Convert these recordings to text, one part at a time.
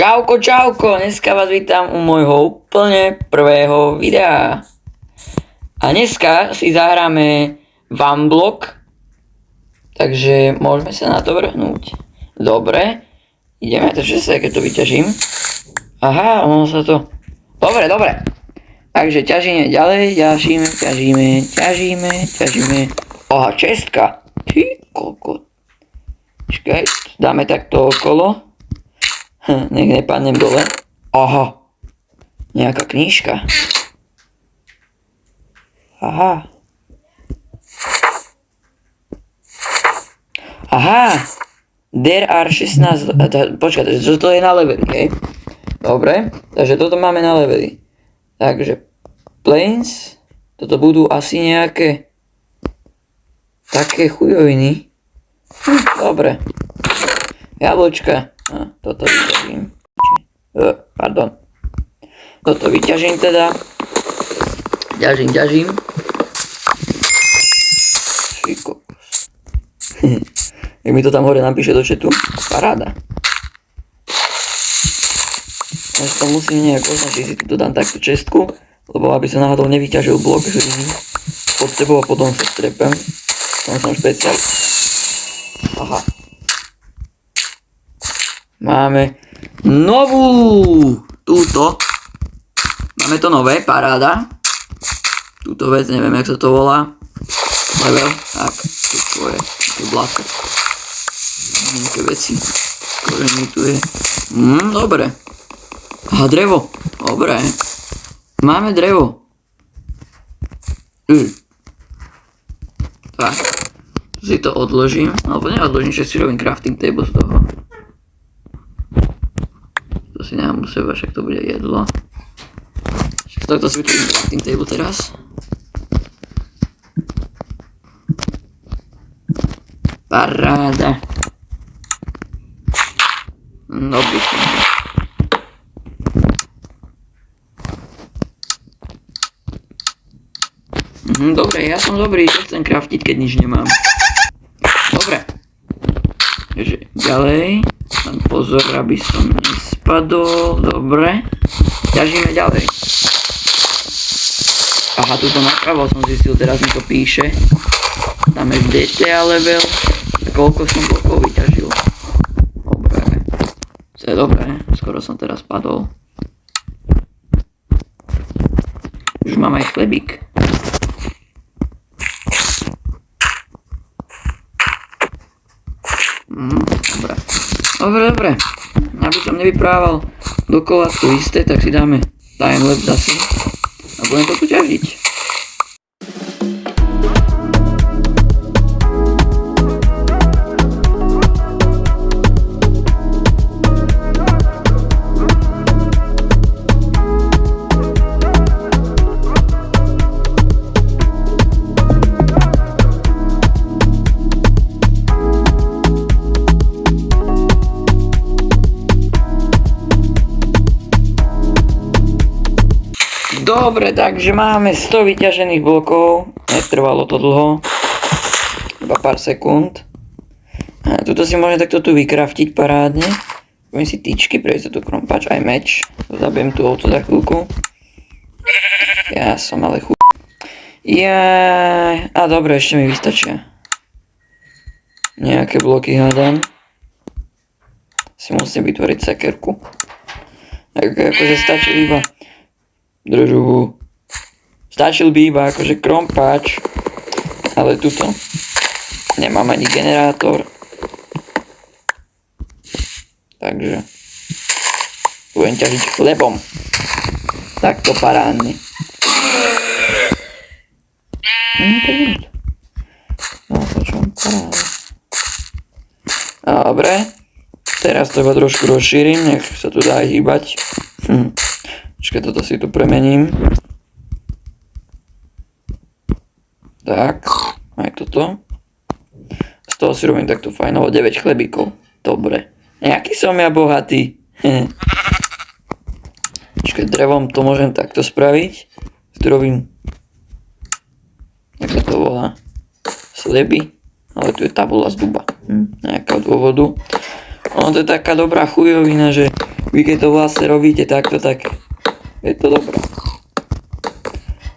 Čauko, čauko, dneska vás vítam u môjho úplne prvého videa. A dneska si zahráme Vanblock, takže môžeme sa na to vrhnúť. Dobre, ideme, takže sa keď to vyťažím. Aha, ono sa to... Dobre. Takže ťažíme ďalej, ťažíme. Aha, čestka. Ty kokot. Čakaj, dáme takto okolo. Nech nepadnem dole. Aha. Nejaká knižka. Aha. There are 16... Počkaj, to je na leveli, hej? Dobre, takže toto máme na leveli. Takže planes. Toto budú asi nejaké... také chujoviny. Dobre. Jablčka. Toto vyťažím. Pardon. Toto vyťažím teda. Ťažím. Fy kokos. Jak mi to tam hore napíše do chatu. Paráda. Ja to musím nejak označiť, si tu dám takto čestku, lebo aby sa náhodou nevyťažil blok hliny pod sebou a potom sa strepem. Som špeciálny. Aha. Máme novú túto. Máme to nové, paráda. Túto vec, neviem jak sa to volá. Level, tak, tu je bláko. Nejaké veci. Koreň tu je. Dobre. Aha, drevo. Dobre. Máme drevo. Tak. Si to odložím. Alebo neodložím, že si robím crafting table z toho. To si nechám u seba, však to bude jedlo. Však z tohto si vytvorím crafting table teraz. Paráda. Dobrý som. Dobre, ja som dobrý, čo chcem craftiť, keď nič nemám. Dobre. Takže ďalej. Mám pozor, aby som nespadol. Dobre. Ťažíme ďalej. Aha, tuto napravo som zistil, teraz mi to píše. Dáme DTA level. Koľko som blokov vyťažil. Dobre. To je dobré, skoro som teraz padol. Už mám aj chlebík. Dobre. Aby som nevyprával dokola to isté, tak si dáme timelapse zase a budem to tu ťažiť. Dobre, takže máme 100 vyťažených blokov. Netrvalo to dlho. Iba pár sekúnd. A tuto si môžem takto tu vykraftiť parádne. Poviem si tyčky, prejsť tu krompač, aj meč. Zabijem tú ovcu za chvíľku. Ja som ale A dobre, ešte mi vystačia. Nejaké bloky hádam. Si musím vytvoriť sekerku. Akože stačí iba... Stačil by iba akože krompáč, ale tuto nemám ani generátor, takže budem ťažiť chlebom, takto parádne. Dobre, teraz to iba trošku rozšírim, nech sa tu dá hýbať. Počkaj, toto si tu premením. Tak, aj toto. Z toho si robím takto fajnovo 9 chlebíkov. Dobre. Nejaký som ja bohatý. Počkaj, drevom to môžem takto spraviť. Tu robím... Jak sa to volá? Sleby. Ale tu je tabula z duba. Nejakého dôvodu. Ono to je taká dobrá chujovina, že Vy keď to vlastne robíte takto, tak je to dobré.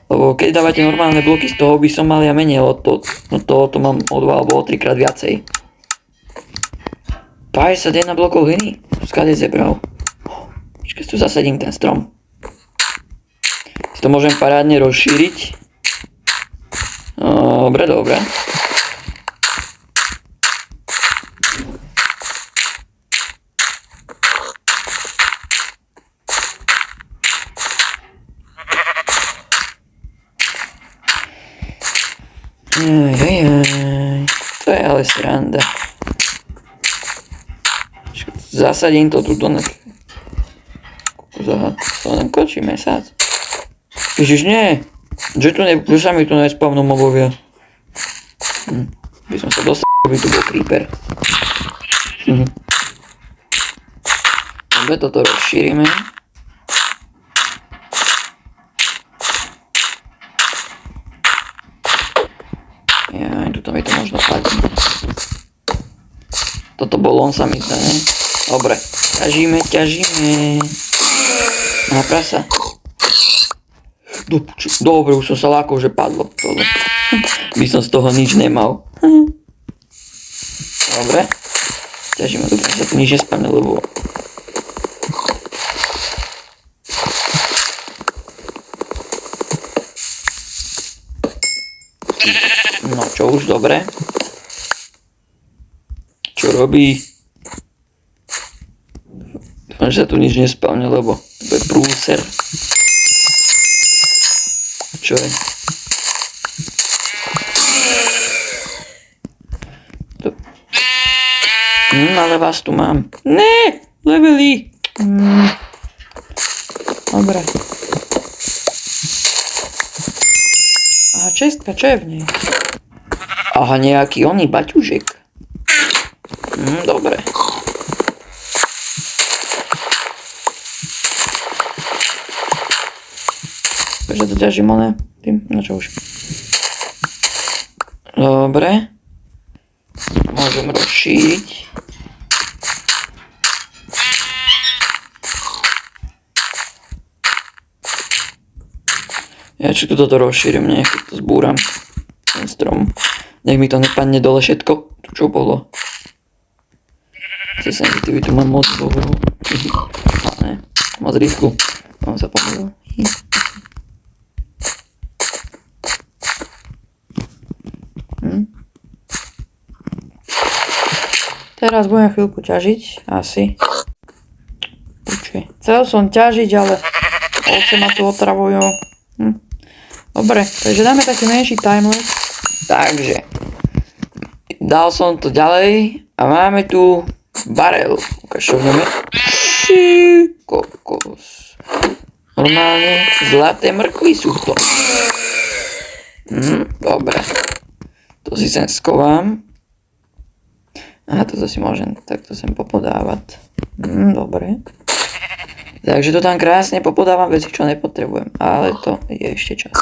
Lebo keď dávate normálne bloky, z toho by som mal ja menej od toho. No to mám o 2 alebo o 3 krát viacej. 51 blokov hliny? Skade zebral. Počkaj, tu zasadím ten strom. Si to môžem parádne rozšíriť. Dobre, dobre. To je ale sranda. Zasadím to tu do to len kočí mesiac. Ježiš, nie. Že sa mi tu nespavnú mobovia. By som sa dostal, by tu bol creeper. Dobre, toto rozšírime. Tuto mi to možno padne. Toto bol on sa mi zdá, ne? Dobre, ťažíme. Na prasa. Dobre, už som sa lákol, že padlo. By som z toho nič nemal. Dobre. Ťažíme, dúfam, že sa tu nič nespadne, lebo... No, čo už, dobre. Čo robí? Dúfam, že sa tu nič nespavne, lebo to je prúser. Čo je? Ale vás tu mám. Ne, levely. Dobre. Aha, čestka, čo je v nej? Aha, nejaký oný baťužek. Dobre. Takže to ťažím oné tým, no čo už. Dobre. Môžem rozšíriť. Ja či tu toto rozšírim, nech to zbúram. Ten strom. Nech mi to nepadne dole všetko. Tu čo bolo. Sensitivitu mám moc dlhú. Ne, moc rýchlu. Mám sa pomýlil. Teraz budem chvíľku ťažiť, asi. Chcel som ťažiť, ale ovce ma tu otravujú. Dobre, takže dáme taký menší timelapse. Takže, dal som to ďalej a máme tu barel. Ukáž, čo v ňom je. Kokos. Normálne zlaté mrkvy sú to. Dobre. To si sem skovám. Aha, toto si môžem takto sem popodávať. Dobre. Takže to tam krásne popodávam veci, čo nepotrebujem. Ale to je ešte čas.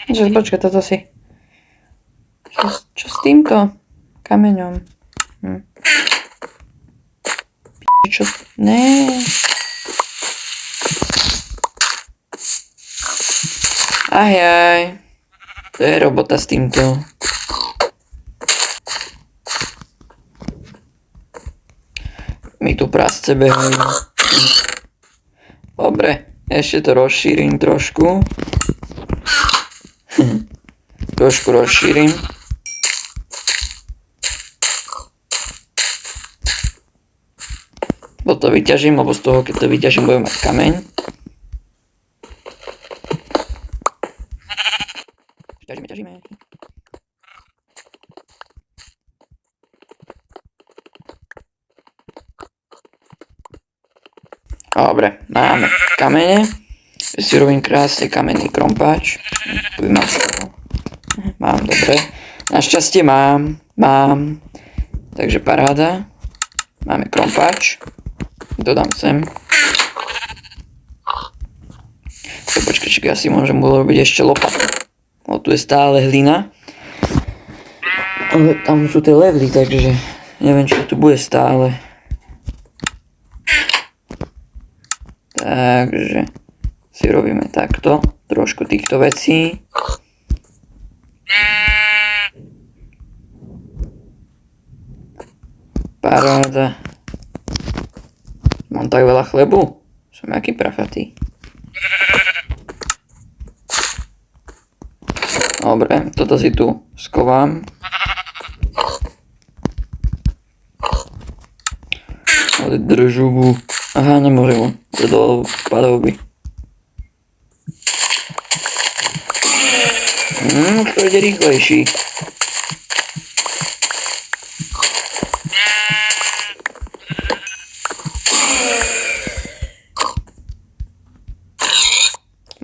Počkaj, toto si... Čo s týmto kameňom? Čo? Né. Ajaj. To je robota s týmto. Mi tu prasce behajú. Dobre, ešte to rozšírim trošku. Trošku rozšírim. Potom to vyťažím, lebo z toho, keď to vyťažím, budem mať kameň. Ťažíme. Dobre, máme kamene. Si robím krásny kamenný krompáč. Mám, dobre. Našťastie mám. Takže paráda. Máme krompáč. Dodám sem. Počkaj, ja si môžem urobiť ešte lopatu. Tu je stále hlina. Ale tam sú tie levely, takže neviem, či tu bude stále. Takže si robíme takto. Trošku týchto vecí. Paráda. Mám tak veľa chlebu. Som jaký prachatý. Dobre, toto si tu skovám. Ale držu. Aha, nemôžem. Padol by. To ide rýchlejší.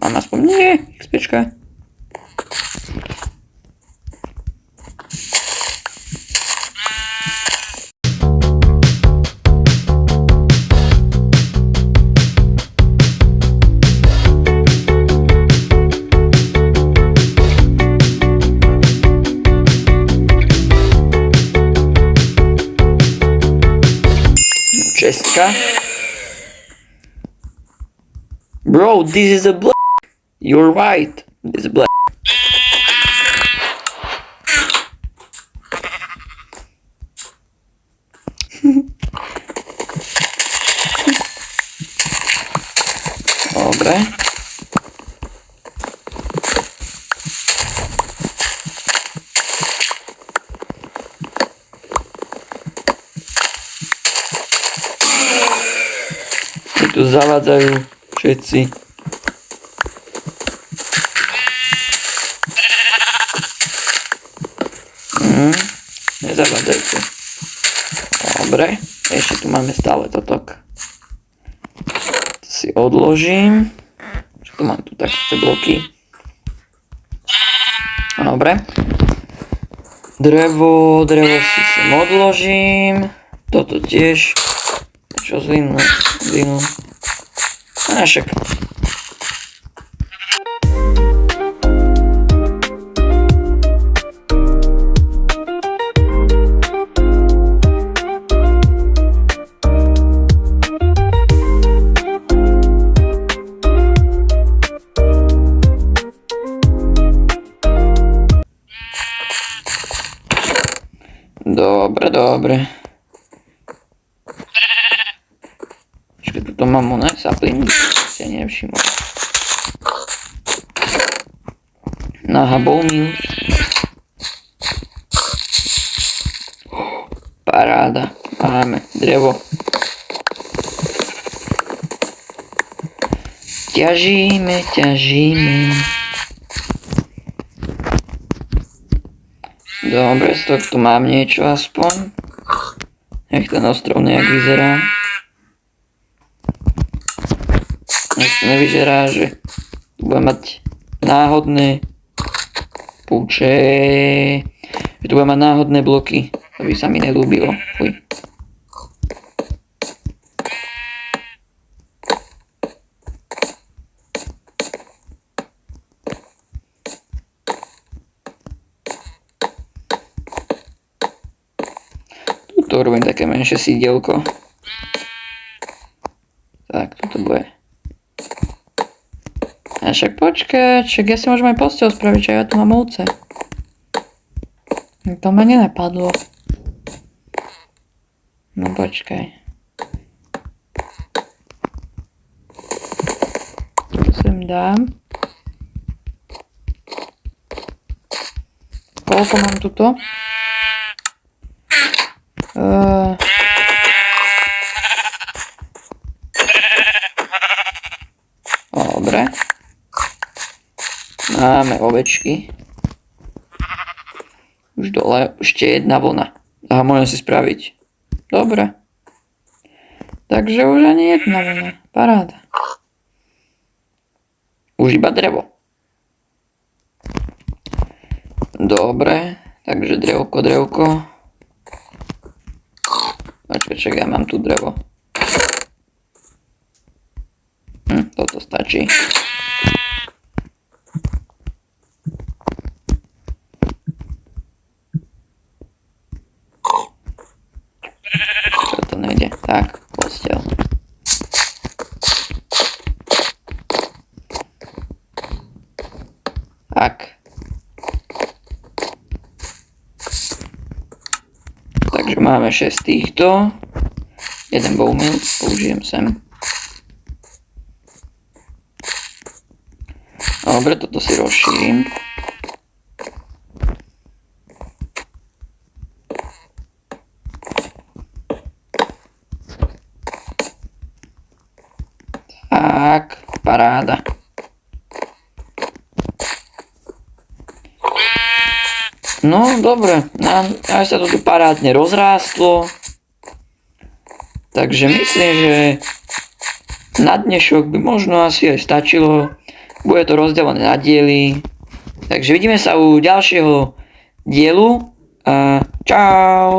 Mám aspoň nie, XPčka. Česka. Bro, this is a black. You're right. This is black. Dobre. Tu zavádzajú všetci. Nezavádzajte. Dobre, ešte tu máme stále totok. To si odložím. Čo tu mám tu také bloky? Dobre. Drevo si sem odložím. Toto tiež. Čo zlinu? Však. Dobre. Tuto mám sapliny, si ja nevšimol. Naha bowmil. Paráda, máme drevo. Ťažíme. Dobre, z tohto mám niečo aspoň. Nech ten ostrov nejak vyzerá. Nech to nevyzerá, že tu budem mať náhodné púče. Že tu budem mať náhodné bloky. To by sa mi nelúbilo. Fuj. Tuto robím také menšie sídielko. Tak, toto bude. A však počkať, však ja si môžem aj posteľ spraviť, že ja tu mám ovce. To ma nenapadlo. No počkaj. To sem dám. Koľko mám tuto? Dobre. Máme ovečky. Už dole, ešte jedna vlna. Aha, môžem si spraviť. Dobre. Takže už ani jedna vlna. Paráda. Už iba drevo. Dobre. Takže drevko. Počkaj, ja mám tu drevo. Toto stačí. Tak, posteľ. Tak. Takže máme 6 týchto. Jeden bowman použijem sem. Dobre, toto si rozšírim. Tak, paráda. No, dobre, aj sa to tu parádne rozrástlo. Takže myslím, že na dnešok by možno asi aj stačilo. Bude to rozdelené na diely. Takže vidíme sa u ďalšieho dielu. Čau.